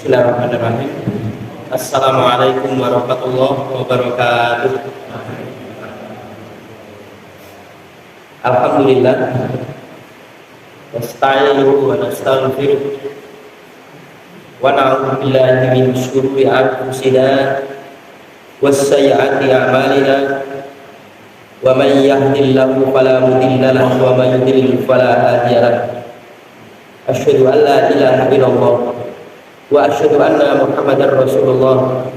Bismillahirrahmanirrahim. Assalamualaikum warahmatullahi wabarakatuh. Alhamdulillah. Nasta'inuhu wa nastaghfiruh. Wa na'udzu billahi min syururi anfusina was sayyiati a'malina. Wa may yahdihillahu fala mudilla lahu wa may yudlil fala hadiya lahu. Asyhadu an la ilaha illallah wa asyhadu anna Muhammadar Rasulullah.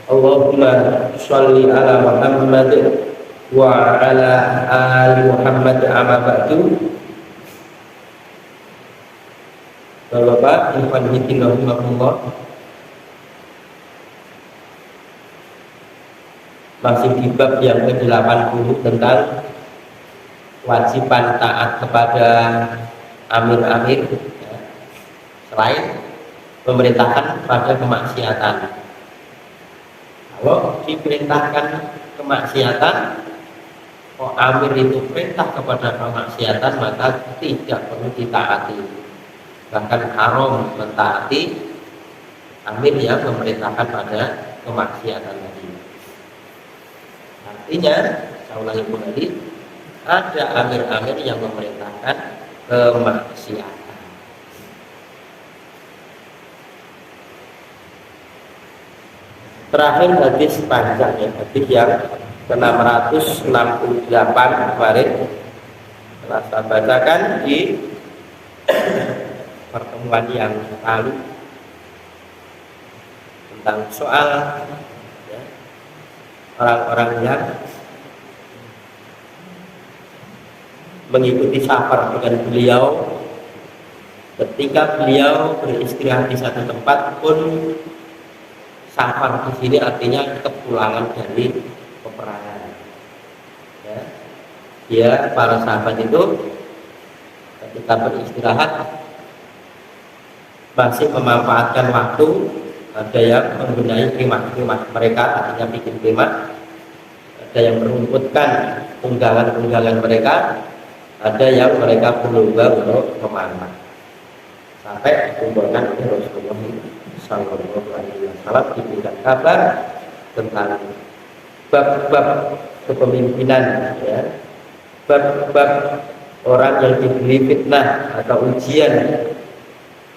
Allahumma sholli ala Muhammad wa ala ali Muhammad amma ba'du. Bapak, ikhwan fillah rahimahullah. Masih di bab yang ke-80 tentang kewajiban taat kepada amir-amir, selain memerintahkan pada kemaksiatan. Kalau diperintahkan kemaksiatan, amir itu perintah kepada kemaksiatan, maka tidak perlu ditaati. Bahkan haram mentaati amir yang memerintahkan pada kemaksiatan tadi. Artinya, saya ulangi kembali, ada amir-amir yang memerintahkan kemaksiatan. Terakhir hadis panjang ya, hadis yang ke-668 kemarin telah saya bacakan di pertemuan yang lalu tentang soal ya, orang-orang yang mengikuti safar dengan beliau. Ketika beliau beristirahat di satu tempat pun, safar di sini artinya kepulangan dari peperangan. Ya, para sahabat itu ketika beristirahat masih memanfaatkan waktu. Ada yang menggunakan kemah-kemah mereka, artinya bikin kemah. Ada yang merumputkan unggalan-unggalan mereka. Ada yang mereka berlomba untuk memanah. Sampai dikumpulkan oleh Rasulullah Sallallahu Alaihi Wasallam diberikan kabar tentang bab-bab kepemimpinan, ya, bab-bab orang yang diberi fitnah atau ujian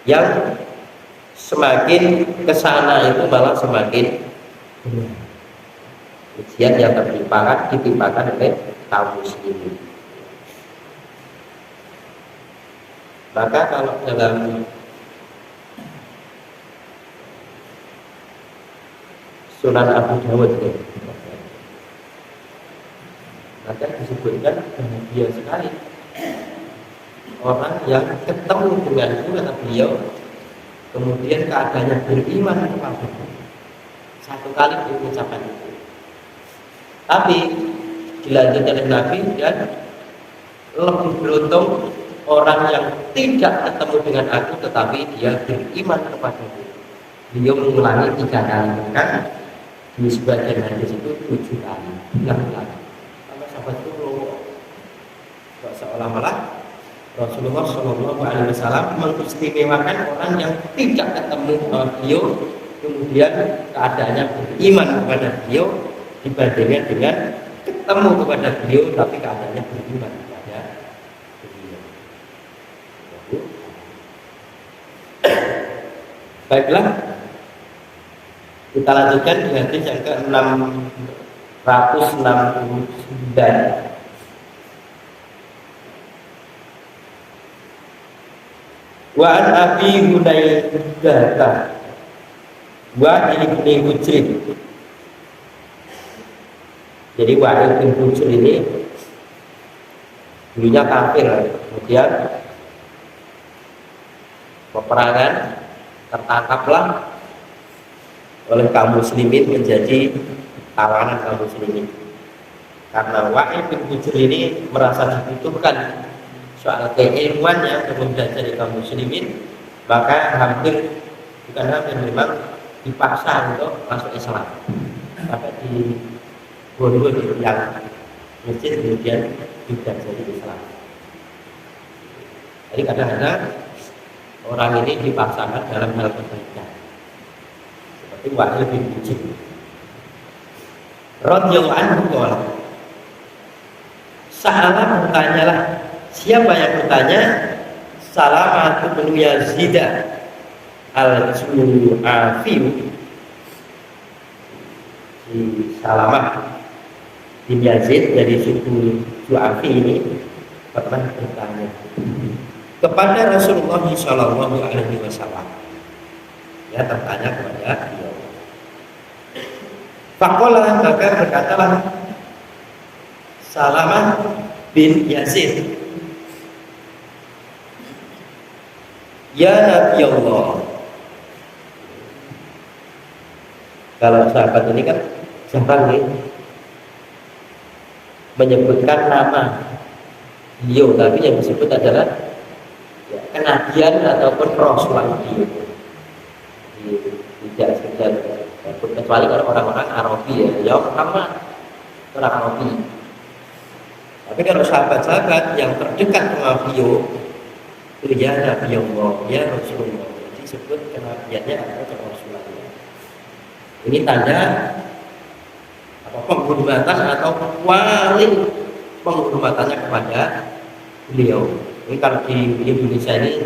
yang semakin kesana itu malah semakin ujian yang ditimpakan oleh kaum muslimin. Maka kalau dalam Sunan Abu Dawud itu, maka disebutkan bahagia sekali orang yang ketemu dengan kata beliau, kemudian keadaannya beriman kepada satu kali mengucapkan itu. Tapi dilanjutkan oleh Nabi, dan lebih beruntung orang yang tidak ketemu dengan aku tetapi dia beriman kepada aku. Beliau mengulangi 3 kali, kan di sebagian hadis itu 7 kali. Kalau sahabat itu seolah-olah Rasulullah Shallallahu Alaihi Wasallam mengistimewakan orang yang tidak ketemu sama beliau, kemudian keadaannya beriman kepada beliau, dibandingkan dengan ketemu kepada beliau tapi keadaannya beriman kepada beliau. Baiklah, kita lanjutkan di hadis yang ke-669. Wa an Abi Hunaydah wa ibni Hujr. Jadi Wa'il bin Hujr ini dulunya kafir, kemudian peperangan, tertangkaplah oleh kaum muslimin menjadi tawanan kaum muslimin. Karena Wa'il bin Hujr ini merasa dibutuhkan soal keilmuannya untuk belajar dari kaum muslimin, maka memang dipaksa untuk masuk Islam. Sampai di Bondo di yang masjid kemudian juga jadi Islam. Jadi kadang-kadang orang ini dipaksakan dalam hal kebaikan. Wa'il bin Hujr radhiyallahu anhu qala Sa'ala bertanyalah. Siapa yang bertanya? Salamah bin Yazid al-Ju'afi. Si Salamah bin Yazid dari suku Ju'afi ini pernah bertanya kepada Rasulullah Shallallahu Alaihi Wasallam. Ya, bertanya kepada beliau. Faqala, maka berkatalah Salamah bin Yazid, ya Nabi Allah. Kalau sahabat ini kan jarang nih menyebutkan nama beliau, tapi yang disebut adalah ya, kenabian ataupun rasulan beliau. Tidak sekedar kecuali kalau orang-orang Arabi ya Muhammad, orang Arabi. Tapi kalau sahabat-sahabat yang terdekat dengan beliau itu ya Nabi Allah, ya Rasulullah, disebut kenabiannya atau kerasulannya. Ini tanda apa, penghormatan atau paling penghormatannya kepada beliau. Ini kalau di Indonesia ini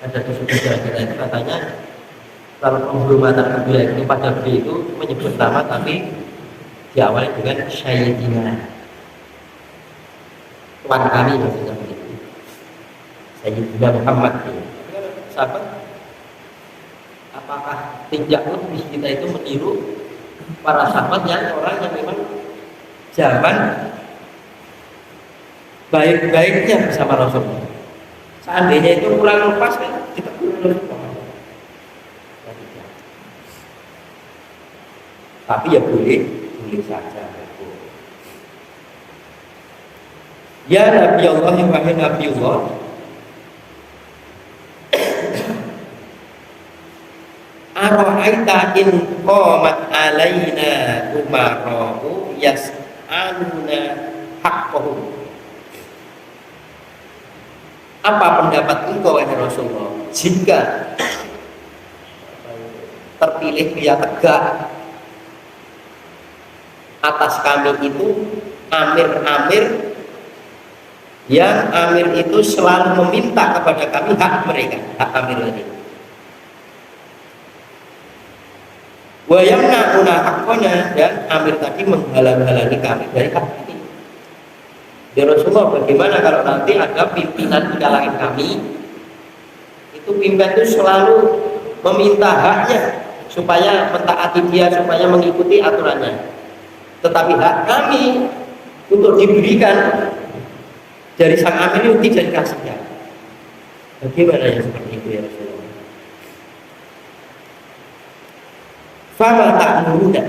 ada di kita itu katanya kalau penghormatan beliau itu pada beliau itu menyebut nama tapi diawali dengan Sayyidina, tuan kami, maksudnya begitu, Sayyidina Muhammad. Sahabat, apakah tidak lebih kita itu meniru para sahabat yang orang yang memang zaman baik-baiknya bersama Rasulullah? Seandainya itu pulang lepas kan kita pulang lepas. Tapi ya boleh saja. Ya Nabi Allah, wahai Nabi Allah, ara'aita in qamat alaina umara'u yas'aluna haqqahum. Apa pendapat engkau wahai Rasulullah jika terpilih dia tegak atas kami itu amir-amir yang amir itu selalu meminta kepada kami hak mereka, hak amir ini. Wa yamna'una haqqana, dan amir tadi menghalang-halangi kami dari hak ini. Ya Rasulullah, bagaimana kalau nanti ada pimpinan di kalangan kami, itu pimpinan itu selalu meminta haknya supaya mentaati dia, supaya mengikuti aturannya. Tetapi hak kami untuk diberikan dari sang amir itu tidak dikasihkan. Bagaimana yang seperti itu ya Rasulullah? Fama ta'muruna,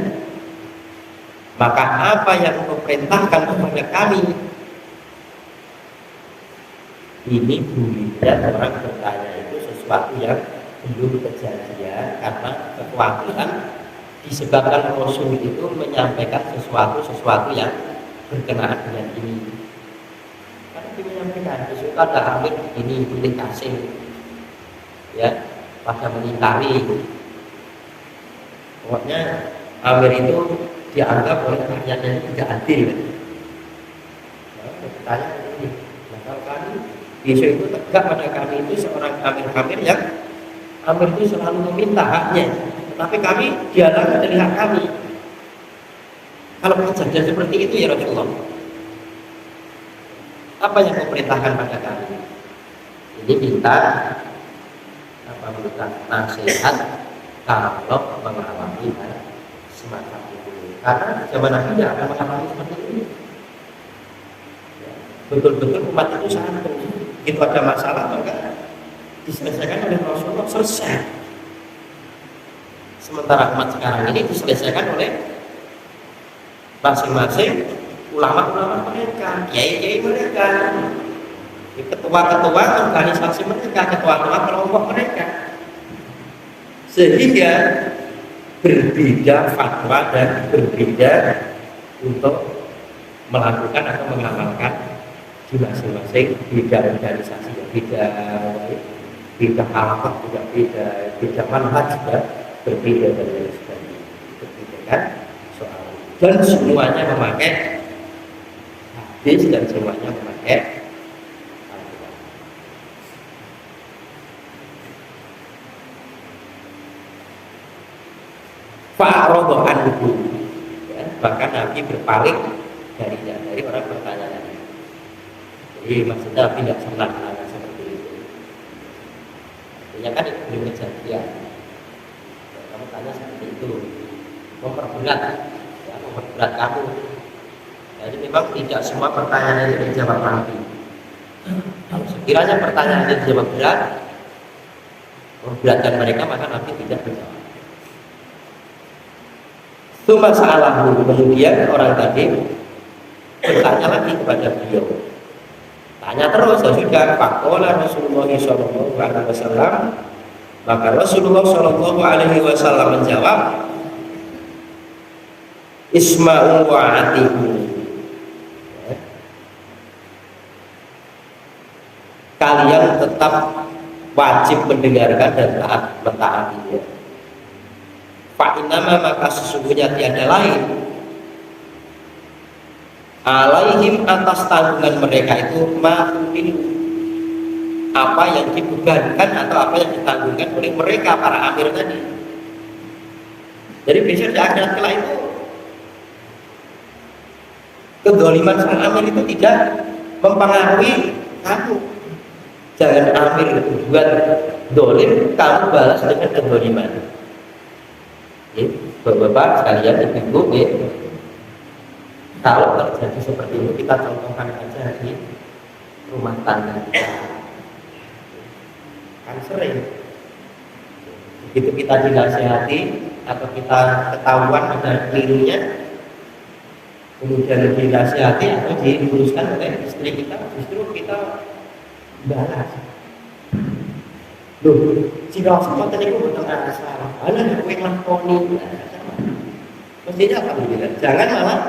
maka apa yang kau perintahkan kepada kami? Ini bunyinya orang bertanya itu sesuatu yang belum kejadian karena kekhawatiran disebabkan Rasul itu menyampaikan sesuatu yang berkenaan dengan ini. Karena dia menyampaikan sesuatu ada amir begini, pilih kasih, ya, pada mengingkari. Pokoknya amir itu dianggap oleh rakyatnya tidak adil. Nah, bertanya ini, nah, kalau kami besok itu tegak pada kami itu seorang amir-amir yang amir itu selalu meminta haknya, tetapi kami dihalangi dari hak kami. Kalau kejadian seperti itu ya Rasulullah, apa yang kau perintahkan pada kami? Ini minta nasihat kalau mengalami semacam itu, karena zaman Nabi tidak akan mengalami seperti ini. Betul-betul umat itu satu. Itu ada masalah maka diselesaikan oleh Rasulullah, selesai. Sementara umat sekarang ini diselesaikan oleh masing-masing ulama-ulama mereka, kiai-kiai mereka, ketua-ketua organisasi mereka, ketua-ketua kelompok mereka, sehingga berbeda fatwa dan berbeda untuk melakukan atau mengamalkan di masing-masing beda organisasi, beda halaqah juga beda manhaj juga berbeda dan lain sebagainya. kan soal dan semuanya memakai hadis dan semuanya memakai Al-Quran. Fa'aradu anhu, ya, bahkan Nabi berpaling dari orang bertanya tadi. Jadi maksudnya Nabi tidak senang seperti itu. Artinya kan itu belum kejadian. Kamu tanya seperti itu, memperberat kamu. Jadi memang tidak semua pertanyaan itu dijawab Nabi. Kalau sekiranya pertanyaan itu dijawab berat, memberatkan mereka, maka Nabi tidak menjawab. Itu masalah. Kemudian orang tadi bertanya lagi kepada beliau. Tanya terus, ya sudah. Faqala Rasulullah sallallahu alaihi wasallam, maka Rasulullah sallallahu alaihi wasallam menjawab, Isma'u wa ati'u. Kalian tetap wajib mendengarkan dan taat mentaatinya. Fa'inama, maka sesungguhnya tiada lain alaihim, atas tanggungan mereka itu ma'udin, apa yang dibebankan atau apa yang ditanggungkan oleh mereka para amir tadi. Jadi besok di akhirat kelak itu kedoliman sang amir itu tidak mempengaruhi kamu. Jangan amir buat dolim, kamu balas dengan kedoliman. Bapak-bapak sekalian, ibu-ibu, kalau terjadi seperti ini, kita contohkan aja di rumah tangga kita. Kan sering begitu kita dinasihati atau kita ketahuan ada kelirunya, kemudian dinasihati atau diluruskan oleh istri kita, justru kita balas. Loh, jika semua tadi itu betul ada salah, ada yang lakoni. Mestinya apa begini? Jangan malah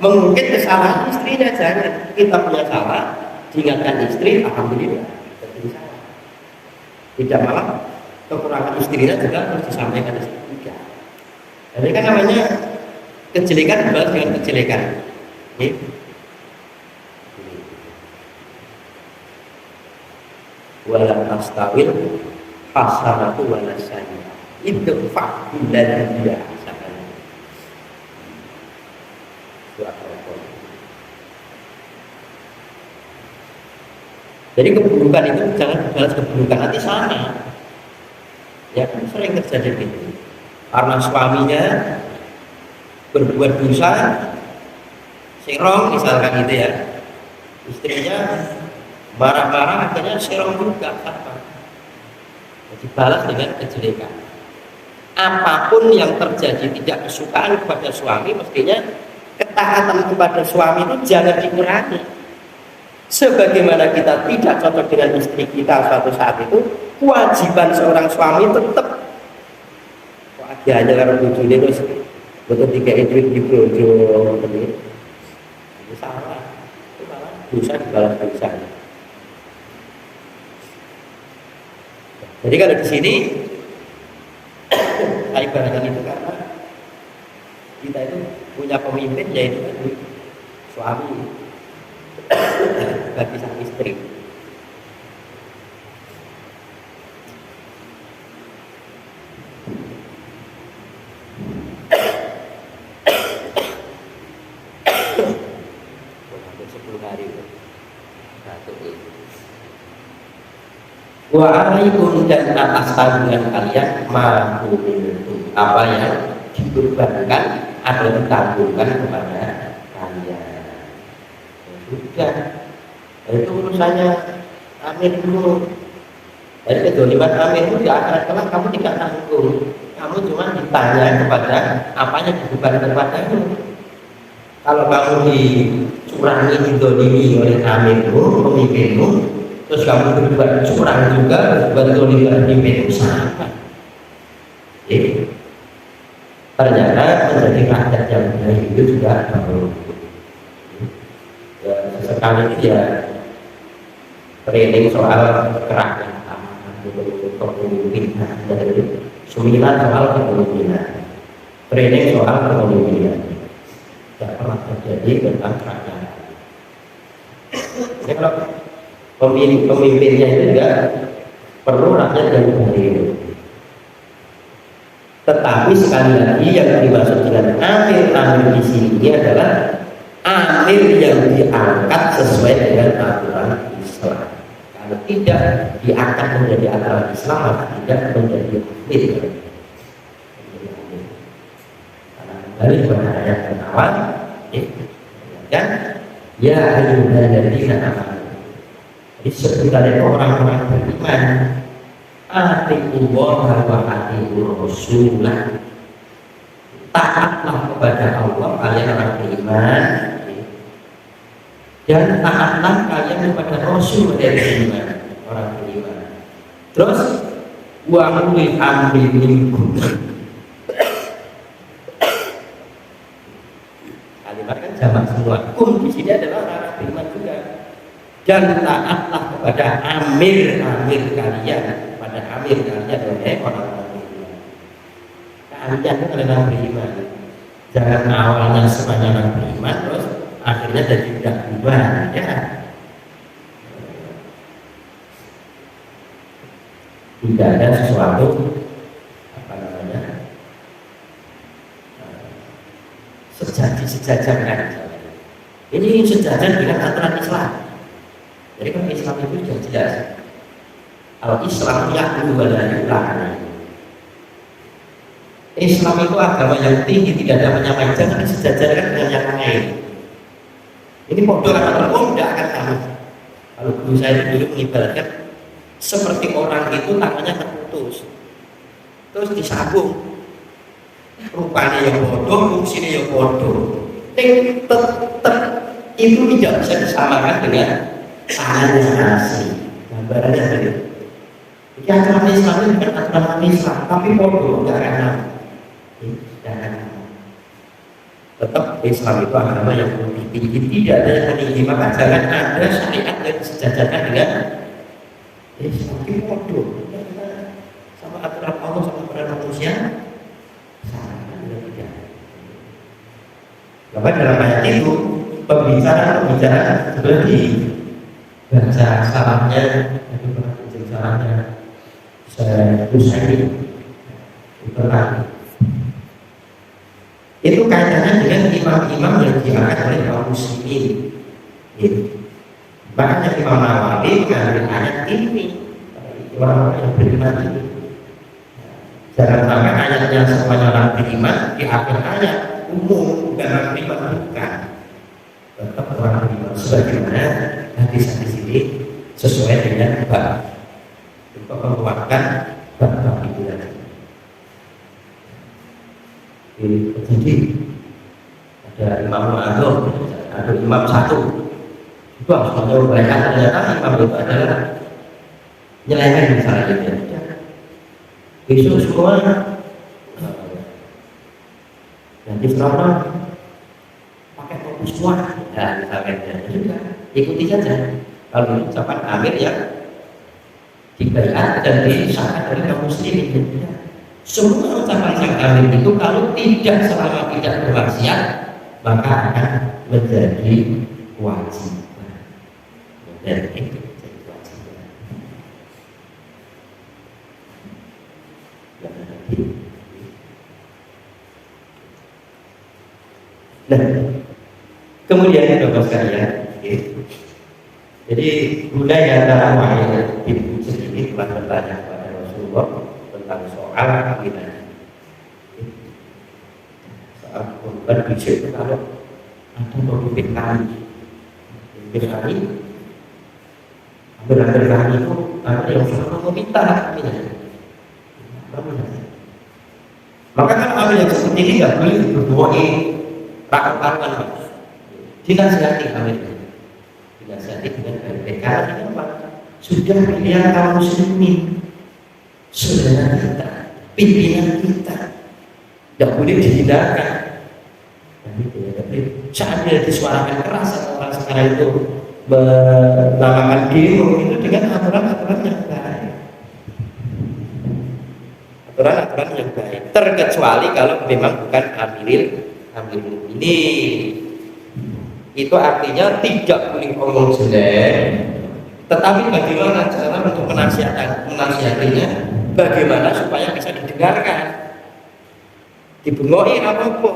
mengungkit kesalahan istrinya, jangan. Kita punya salah, diingatkan istri, alhamdulillah, tidak salah. Tidak malah kekurangan istrinya juga harus disampaikan istri juga. Jadi kan namanya kejelekan dibalas dengan kejelekan. Wala tastawil hasanatu wala sayyi'ah, idfa' billati hiya ahsan. Jadi keburukan itu jangan dibalas keburukan, nanti sama. Ya kan sering terjadi gitu. Karena suaminya berbuat dosa, serong misalkan gitu ya, istrinya marah-marah, akhirnya serong juga apa? Jadi balas dengan kejelekan. Apapun yang terjadi tidak kesukaan kepada suami, mestinya ketaatan kepada suami itu jangan dikurangi. Sebagaimana kita tidak cocok dengan istri kita suatu saat itu, kewajiban seorang suami tetap dia hanya karena bujune terus betul tiga duit di brojo itu salah, itu malah dosa dibalas dosa. Jadi kalau di sini saya ibaratkan itu karena kita itu punya pemimpin, yaitu suami bagi sang istri. Hampir 10 hari batuk itu. Wa alaikum, dan atas tanggungan kalian apa yang dibebankan atau ditanggungkan kepada kalian. Sudah, itu urusannya amir dulu. Dari kedoliman amir itu di akhirat kelak kamu tidak tanggung. Kamu cuma ditanya kepada apa yang dibebankan kepadamu. Kalau kamu dicurangi, didolimi oleh amirmu, pemimpinmu, terus kamu berbuat curang juga, berbuat dolim pemimpinmu, sama. Jadi ternyata menjadi rakyat yang baik itu juga perlu. Sesekali itu ya training soal kerakyatan, kepemimpinan, dari 9 soal kepemimpinan. training soal kepemimpinan tidak pernah terjadi tentang rakyat. Jadi kalau pemimpinnya itu juga perlu rakyat yang hadir. Tetapi sekali lagi yang dimaksud dengan amir di sini adalah amir yang diangkat sesuai dengan aturan Islam. Kalau tidak diangkat menjadi aturan Islam, maka tidak menjadi amir. Karena kembali kepada ayat yang awal, kan? Ya ayyuhalladzina amanu. Disebutkan itu orang-orang beriman. Atiqullah wa atiqur rasulah. Taatlah kepada Allah kalian orang beriman, dan taatlah kalian kepada Rasul dari beriman, orang beriman. Terus wa ulil amri minkum. Kalimat kan jamak semua. Kum di sini adalah orang beriman juga. Dan taatlah kepada amir kalian, pada amir kalian oleh orang-orang beriman. Kalian itu adalah beriman. Jangan awalnya semuanya orang beriman, terus akhirnya jadi tidak beriman, ya. Tidak ada sesuatu sejajar kan. Ini sejajar dengan aturan Islam. Jadi kan Islam itu sudah jelas. Kalau Islam ya'lu wa la yu'la. Islam itu agama yang tinggi, tidak ada penyamain, jangan disejajarkan dengan yang lain. Ini bodoh atau tidak akan sama. Kalau guru saya dulu mengibaratkan seperti orang itu tangannya terputus, terus disambung, rupanya yang bodoh, fungsinya yang bodoh. Tetap itu tidak bisa disamakan dengan tangan yang asli. Gambarannya tadi. Jadi aturan Islam itu bukan aturan Islam, tapi bodoh, tidak akan sama. Tetap Islam itu agama yang lebih tinggi, tidak ada yang meninggi, maka jangan ada syariat yang disejajarkan dengan Islam. Itu bodoh, sama aturan Allah sama aturan manusia sama tidak. Bahwa dalam ayat itu pembicaraan seperti baca salahnya, itu pernah salahnya saya usai pernah. Itu kaitannya dengan imam-imam yang diangkat oleh kaum muslimin. Makanya Imam Nawawi mengambil ayat ini, orang-orang yang beriman ini. Jangan sampai ayatnya semuanya orang beriman, di akhir ayat umum bukan orang beriman, bukan. Tetap orang beriman sebagaimana hadis-hadis ini sesuai dengan bab untuk menguatkan bab itu tadi. Jadi ada imam agung, ada imam satu, itu harus mencoba. Ternyata imam itu adalah nyelenggan misalnya gitu. Besok semua nanti selama pakai topi semua, nah misalnya juga ikuti saja. Kalau ini ucapan amir yang dibaiat dan disahkan dari kaum muslimin. Semua ucapan yang amir itu kalau tidak selama tidak bermaksiat, maka akan menjadi kewajiban. Menjadi kewajiban. Nah, kemudian Bapak sekalian, jadi budaya antara wahai ibu sendiri telah bertanya kepada Rasulullah tentang soal kawinan. Soal korban bisa itu kalau ada pemimpin kami, hampir-hampir kami itu ada yang sudah meminta kawinan. Maka kan ambil yang seperti ini nggak boleh berdoa rakyat-rakyat, dinasihati ambil, dinasihati dengan baik-baik. Karena ini apa? Sudah pilihan kaum muslimin, saudara kita, pimpinan kita, tidak boleh dihindarkan. Tapi saatnya disuarakan keras orang sekarang itu menamakan demo itu dengan aturan-aturan yang baik, aturan-aturan yang baik. terkecuali kalau memang bukan amirul ini. Itu artinya tidak boleh ngomong jelek, tetapi bagaimana cara untuk menasihatinya, bagaimana supaya bisa didengarkan. Dibengoi apa-apa,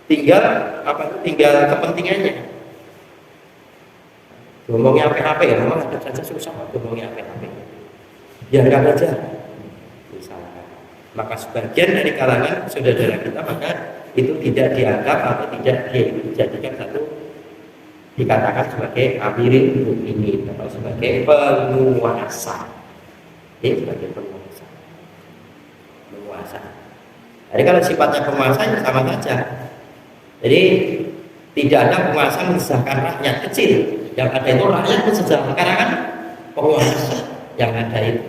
tinggal kepentingannya. Ngomongnya apa-apa ya, memang ada saja susah ngomongnya apa-apa. Biarkan aja. Misalkan, maka sebagian dari kalangan saudara kita maka itu tidak dianggap atau tidak dijadikan dikatakan sebagai amirul mukminin atau sebagai penguasa. Sebagai penguasa. Jadi kalau sifatnya penguasa ya sama saja. Jadi tidak ada penguasa mensesahkan rakyat kecil. Yang ada itu rakyat mensesahkan, karena kan penguasa yang ada itu.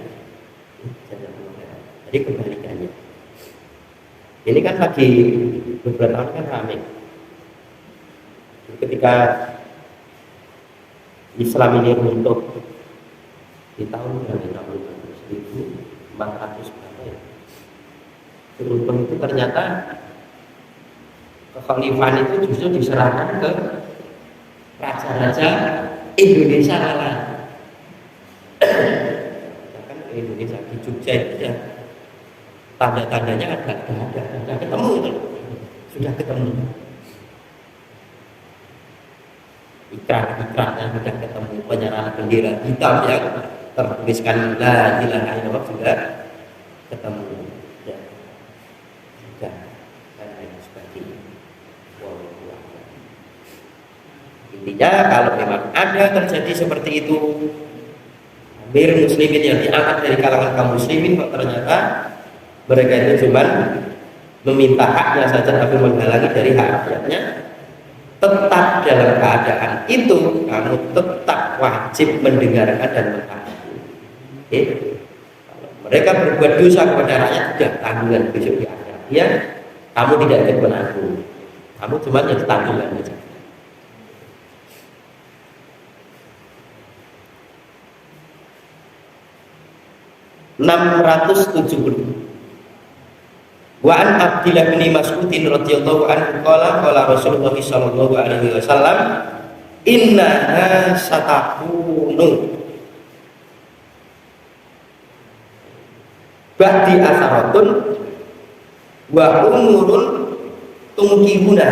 Jadi kebalikannya. Ini kan lagi beberapa tahun kan ramai. Ketika Islam ini runtuh di tahun 1400 berapa ya? Runtuh itu ternyata kekhalifahan itu justru diserahkan ke raja-raja Indonesia malah. Bahkan ke Indonesia di Jogja itu ya tanda-tandanya ada ketemu itu. Sudah ketemu. Ikrar-ikrarnya sudah ketemu, penyerahan bendera hitam yang tertuliskan la ilaha illallah sudah ketemu. Dan lain sebagainya. Intinya kalau memang ada terjadi seperti itu, amir muslimin yang diangkat dari kalangan kaum muslimin kok ternyata mereka itu cuma meminta haknya saja tapi menghalangi dari hak rakyatnya, tetap dalam keadaan itu kamu tetap wajib mendengarkan dan mentaati. Kalau mereka berbuat dosa kepada rakyat, sudah tanggungan besok di akhirat. Ya, kamu tidak ikut menanggung, kamu cuma jadi tanggungan saja. Wa an Abdillah bin Mas'udin radhiyallahu anhu qala Rasulullah sallallahu alaihi wasallam innaha satakunu ba'di asaratun wa umurun tungkibuna.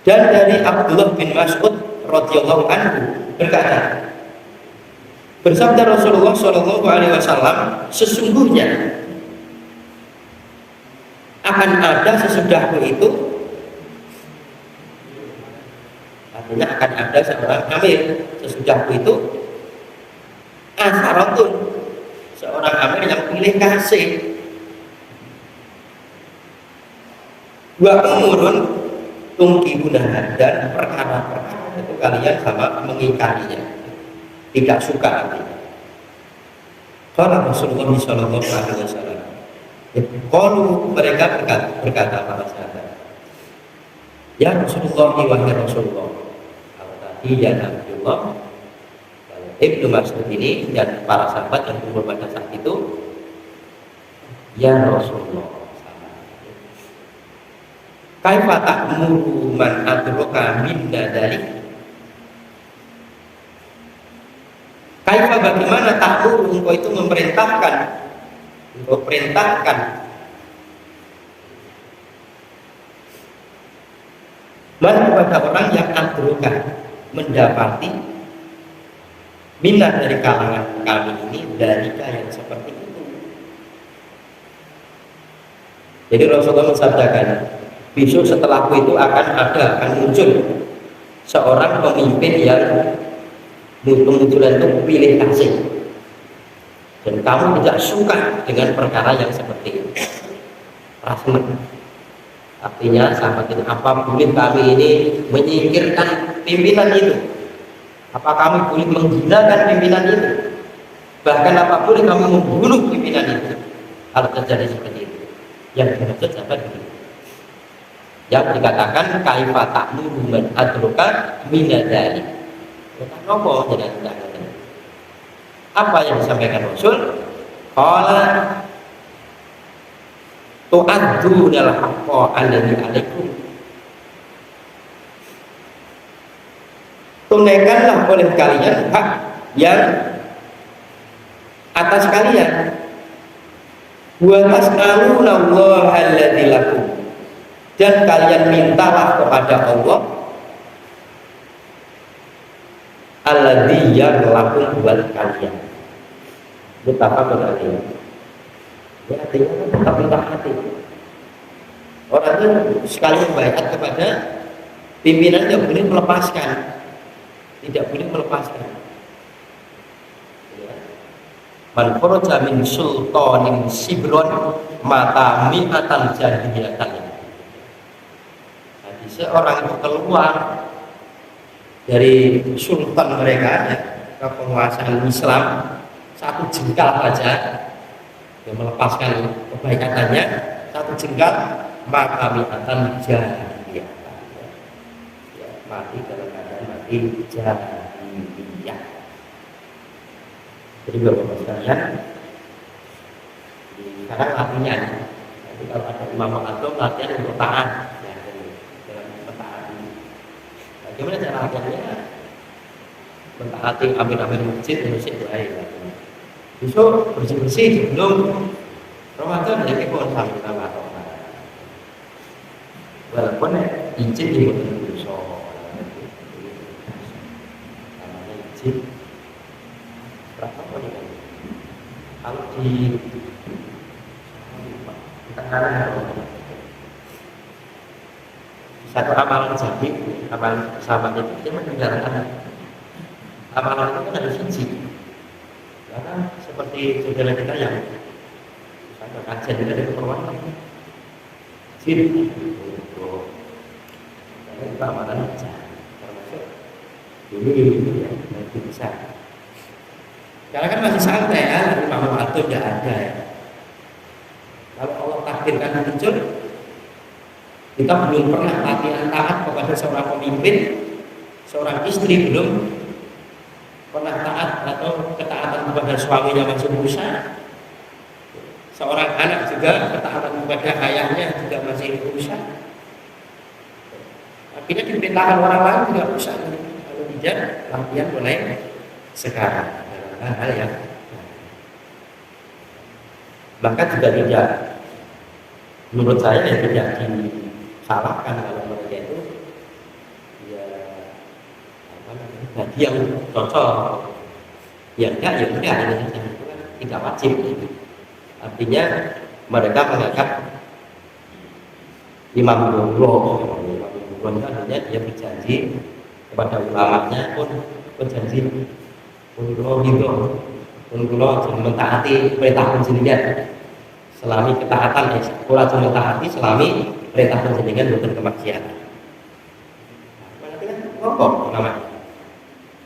Dan dari Abdullah bin Mas'ud radhiyallahu anhu berkata, bersabda Rasulullah Shallallahu Alaihi Wasallam, sesungguhnya akan ada sesudahmu itu, artinya akan ada seorang amir sesudahmu itu, asaratun, seorang amir yang pilih kasih, wa umurun tungkibunah, dan perkara-perkara itu kalian sama mengingkarinya, tidak suka artinya. Kalau Rasulullah Shallallahu Alaihi Wasallam, kalau mereka berkata para sahabat, ya Rasulullah, wahai Rasulullah. Kalau tadi ya Abdullah, Ibnu Mas'ud ini dan para sahabat yang kumpul pada saat itu, ya Rasulullah, kaifa ta'muru man adraka minna dzalik? Kaifa, bagaimana ta'muru, engkau itu memerintahkan, engkau perintahkan man kepada orang yang adraka, mendapati minna dari kalangan kami ini dari yang seperti itu. Jadi Rasulullah mensabdakan, besok setelahku itu akan muncul seorang pemimpin yang kemunculan itu pilih kasih, dan kamu tidak suka dengan perkara yang seperti itu. Rasmen, artinya sahabat itu, apa boleh kami ini menyingkirkan pimpinan itu? Apa kami boleh menghinakan pimpinan itu? Bahkan apa boleh kami membunuh pimpinan itu? Kalau terjadi seperti itu, yang dimaksud sahabat itu, yang dikatakan kaifa ta'muru man adraka min dzalik. Kenapa tidak? Apa yang disampaikan Rasul? Qala tu'addu dal haqqa alladzi 'alaikum. Tunaikanlah oleh kalian hak yang atas kalian. Wa tas'aluna Allah alladzi lakum. Dan kalian mintalah kepada Allah alladzi yang lakum buat kalian. Betapa berarti. Ya artinya tetap taati. Orang itu sekali membaiat kepada pimpinan tidak boleh melepaskan. Tidak boleh melepaskan. Ya. Man kharaja min sultanin sibron mata mi'atan jahiliyatan. Jadi seorang itu keluar dari sultan mereka ya, kekuasaan Islam satu jengkal saja yang melepaskan kebaikatannya satu jengkal maka mi'atan jahiliyatan. Ya, mati dalam keadaan mati jahiliyah. Jadi bapak-bapak sekalian, sekarang latihan. Nanti kalau ada imam atau latihan untuk taat, ya, dalam mentaati. Bagaimana cara latihannya? Mentaati ambil masjid, masjid doa ya. Besok bersih-bersih sebelum Ramadan ya kita harus sambil taat. Walaupun izin di dosa, namanya izin. Berapa pun kalau di satu amalan jadi amalan sahabat itu dia meninggalkan amalan itu kan harus izin. Karena seperti saudara kita yang misalnya kajian kita ada keperluan izin karena itu amalan aja termasuk dulu ya nanti bisa. Karena kan masih santai ya, dari Pak Atul tidak ada ya. Kalau Allah takdirkan muncul, kita belum pernah latihan taat kepada seorang pemimpin, seorang istri belum pernah taat atau ketaatan kepada suaminya masih berusaha. Seorang anak juga ketaatan kepada ayahnya juga masih berusaha. Akhirnya diperintahkan orang lain juga berusaha. Kalau tidak, latihan mulai sekarang. Hal yang maka juga tidak, menurut saya ya tidak disalahkan kalau mereka itu ya apa namanya bagi yang cocok ya enggak itu kan tidak wajib. Artinya mereka menganggap imam guru itu artinya dia berjanji kepada ulamanya pun berjanji untuk mentaati perintah penjenengan selami ketaatan sekolah mentaati selami perintah penjenengan bukan kemaksiatan. Berarti kan ngomong namanya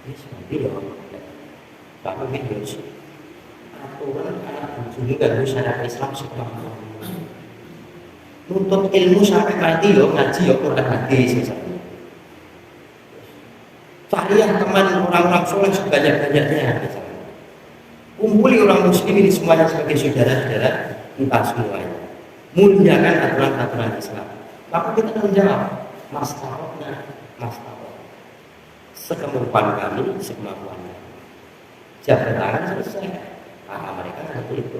ini seperti ya tapi video aturan anak bujuni dan syariat Islam sekolah nuntut ilmu sampai mati yo ngaji yo Quran hadis misalnya. Carilah teman orang-orang soleh sebanyak-banyaknya. Kumpuli orang muslim ini semuanya sebagai saudara-saudara kita semuanya. Muliakan aturan-aturan Islam. Maka kita menjawab, mastahotna, sekemampuan kami, sekemampuan kami. Jabat tangan selesai. Mereka nggak itu.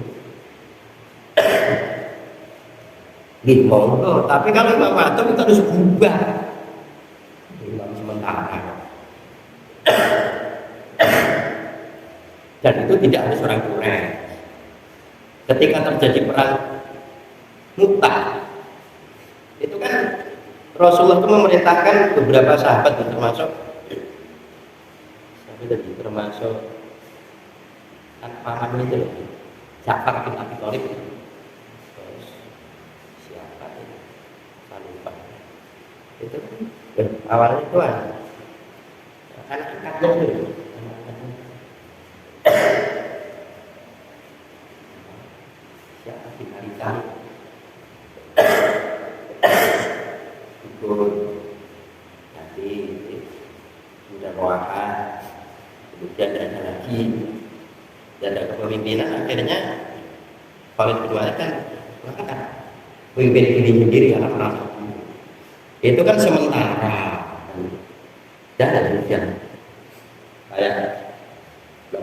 Monggo. Tapi kalau Imam Atom itu harus berubah. Imam sementara. Dan itu tidak harus orang Quraisy. Ketika terjadi perang Mu'tah, itu kan Rasulullah itu memerintahkan beberapa sahabat termasuk paman itu Ja'far bin Abi Thalib. Terus siapa itu? Saya lupa. Itu awalnya itu anak-anaknya itu. Siapa bin Ali Talib ikut nanti sudah Roaha, kemudian ada lagi dan ada kepemimpinan, akhirnya Khalid bin Walid kan mengangkat pemimpin diri sendiri anak perang. Itu kan sementara dan demikian kayak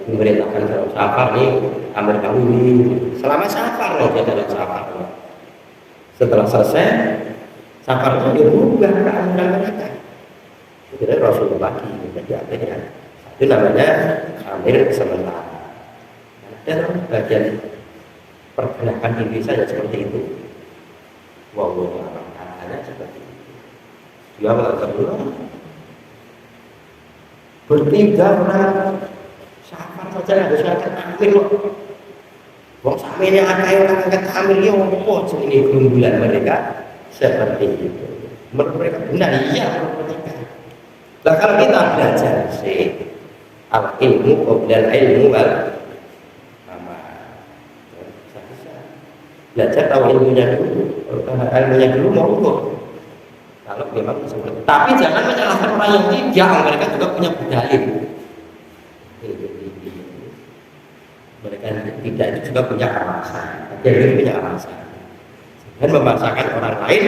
memerintahkan dalam safar nih Amir Kahuni selama safar loh, dia dalam safar. Setelah selesai safar itu dia berubah keamanan mereka. Itu Rasulullah lagi, jadi akhirnya itu namanya Amir sementara. Dan bagian pergerakan diri saya seperti itu. Wallahu a'lam, hanya seperti itu. Dia mengatakan bertiga orang safar saja harus angkat Amir loh. Wong sampeyan akeh orang angkat Amir yo opo ini gerombolan mereka seperti itu. Menurut mereka benar, iya menurut mereka. Nah kalau kita belajar sih al ilmu qabla ilmu wal belajar tahu ilmunya dulu mau kalau memang seperti itu. Tapi jangan menyalahkan orang yang tidak, mereka juga punya dalil. Mereka tidak itu juga punya alasan, dia punya alasan. Dan memaksakan orang lain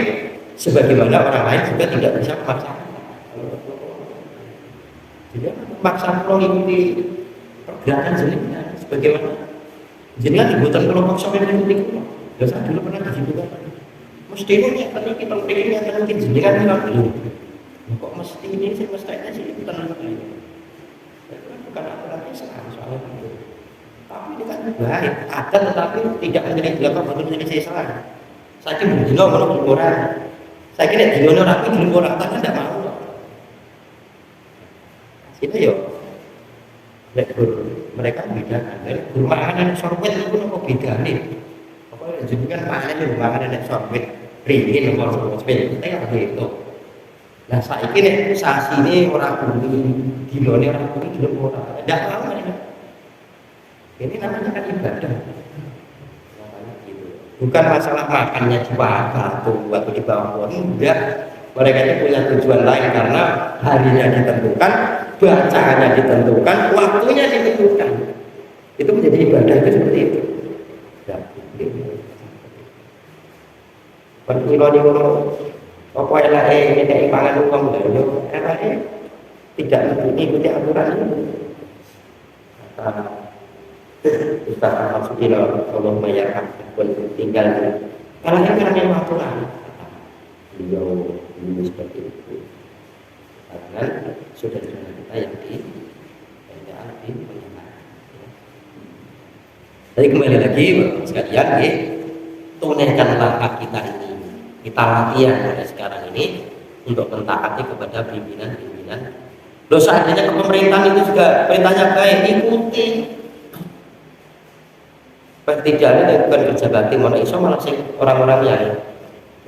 sebagaimana orang lain juga tidak bisa memaksakan. Jadi memaksa mengikuti pergerakan jenengan sebagaimana jenengan dibutuhkan kelompok sampai mengikuti kelompok. Saya dulu pernah di situ kan. Mesti ini kita pentingnya kan mungkin jenengan bilang dulu. Kok mesti ini sih mestinya sih ikutan dulu. Itu kan bukan aturan Islam soalnya itu. Tapi ini kan baik, ada tetapi tidak menjadi dilakukan betul menjadi Islam. Saya kira dino belum orang. Saya kira dino orang itu belum orang tapi tidak mau. Itu yo. Mereka bedakan dari makanan sorbet itu apa bedanya? Juga kan makanan yang sorbet ringin kalau sorbet kita yang begitu. Nah saya ini saat ini orang kuning, gilone orang kuning belum orang. Tidak tahu ini. Ini namanya kan ibadah. Bukan masalah makannya di batu atau di bawah, enggak. Mereka itu punya tujuan lain karena harinya ditentukan, bacaannya ditentukan, waktunya ditentukan. Itu menjadi ibadah itu seperti itu. Pentilon itu apa yang ini pangan uang dari karena tidak mengikuti aturan itu. Ustaz Al-Masudin Allah mayarkan pun tinggal kalau yang karena aturan beliau ini seperti itu karena sudah kita yang di Tapi kembali lagi sekalian tunaikanlah hak kita ini, kita latihan mulai sekarang ini untuk mentaati kepada pimpinan-pimpinan. Loh seandainya kepemerintahan itu juga perintahnya baik, ikuti. Tidak ada bukan kerja bakti, mana iso malah orang-orang yang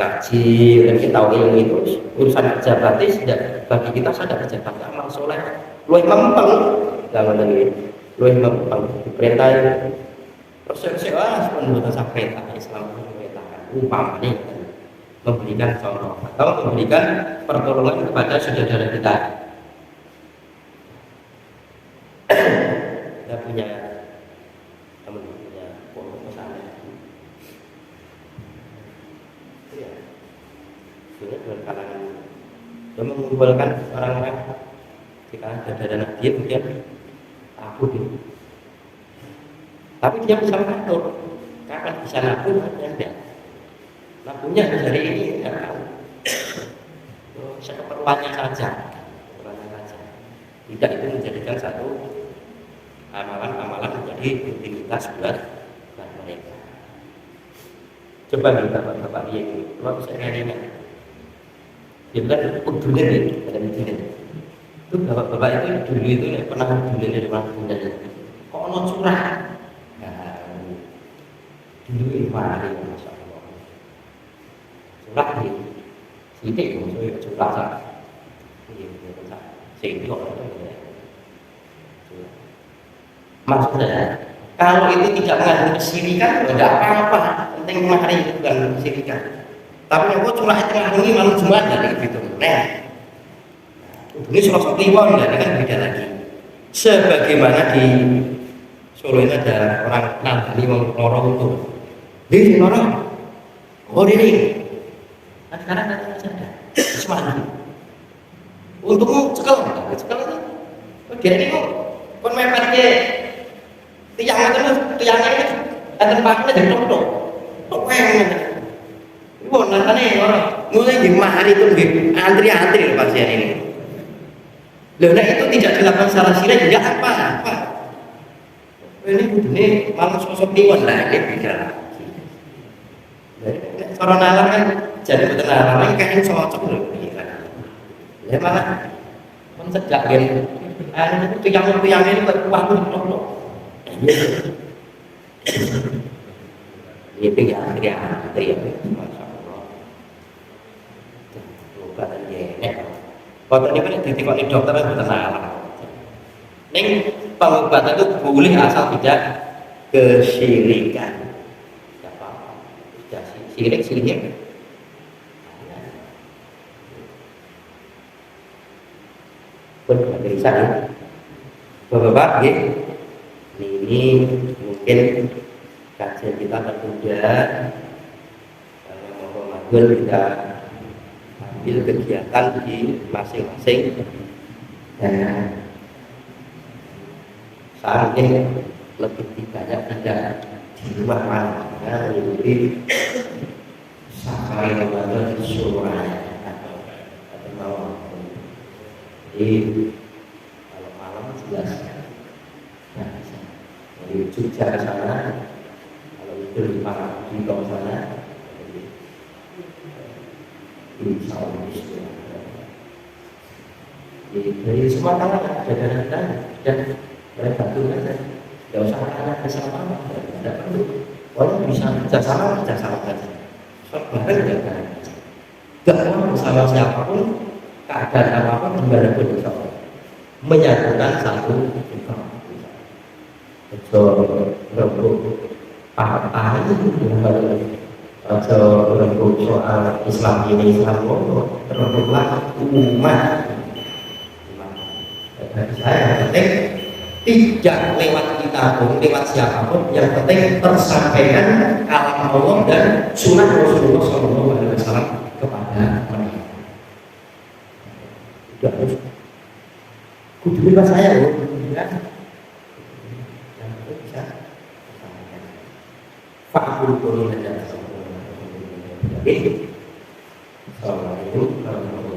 ngaji dan kita tahu ilmu itu urusan kerja bakti sudah bagi kita sadar kerja bakti amal soleh luwih mempeng jangan lagi luwih mempeng diperintah persepsi sebenarnya sampai perintah Islam memerintahkan umpamanya memberikan contoh atau memberikan pertolongan kepada saudara kita. Kita punya teman punya pondok pesantren. Ya. Sudah dengan kalangan dia mengumpulkan orang-orang jika ada dana dia kemudian takut ini. Tapi dia bisa mengatur kapan bisa nabung dan tidak. Nabungnya dari ini tidak tahu. Sekeperluannya saja. Tidak itu menjadikan satu amalan-amalan menjadi rutinitas buat mereka. Coba kita bapak dia ini, kalau bisa nanya, dia bilang udunya nih, ada udunya. Itu bapak-bapak itu dulu itu pernah udunya dari mana punya? Kok non curah? Dulu ini mari, masya Allah. Curah ini, sedikit maksudnya curah saja. Sehingga maksudnya kalau itu tidak mengandung kesirikan tidak apa-apa, penting mari itu bukan kesirikan. Tapi yang curah itu mengandungi malam Jumat dari itu. Nah, ini surat kliwon dan kan beda lagi. Sebagaimana di Solo ini ada orang nantani wong loro itu. Di loro. Oh ini. Nah, sekarang ada semangat. Untukmu cekel itu. Dia ini kon mepet ke tiang itu tiangnya itu dan tempatnya jadi tok. Tok weng. Ibu nantani loro. Mulai di mahari itu antri pasien ini. Loh, itu tidak dilakukan secara sirah ya apa? Ini malah sosok tiwan lah, ini beda lagi. Kalau nalar kan jadi betul nalar kan cocok loh, ya malah sejak gitu. Itu yang ini berkuah loh. Itu ya, masya Allah. Obatan jenek. Obat ini kan ditikoni dokter kan betul nalar. Neng pengobatan itu boleh asal tidak kesyirikan. Tidak apa-apa. Syirik. Pun dari saya, Bapak-bapak, ini mungkin kajian kita tertunda. Kalau kita ambil kegiatan di masing-masing. Saat ini lebih banyak tidak di rumah mana jadi sampai kepada disuruh atau malam. Jadi kalau malam jelas dari Jogja ke sana, kalau itu di Parangtrindo sana, insya Allah dari semua kalangan ada dan mereka tuh kan tidak usah ada kesalahan, tidak perlu. Kalau bisa kerjasama saja. Bahkan tidak mau bersama siapapun, keadaan apapun gimana pun bisa menyatukan satu agama. Rembuk soal Islam ini Islam rembuklah umat. Bagi saya penting tidak lewat kita pun, lewat siapapun, yang penting tersampaikan kalam Allah dan sunnah Rasulullah SAW kepada mereka. Tidak harus kudu bebas saya loh, kan? Yang itu bisa tersampaikan. Fa'buduni dan Assalamualaikum warahmatullahi wabarakatuh.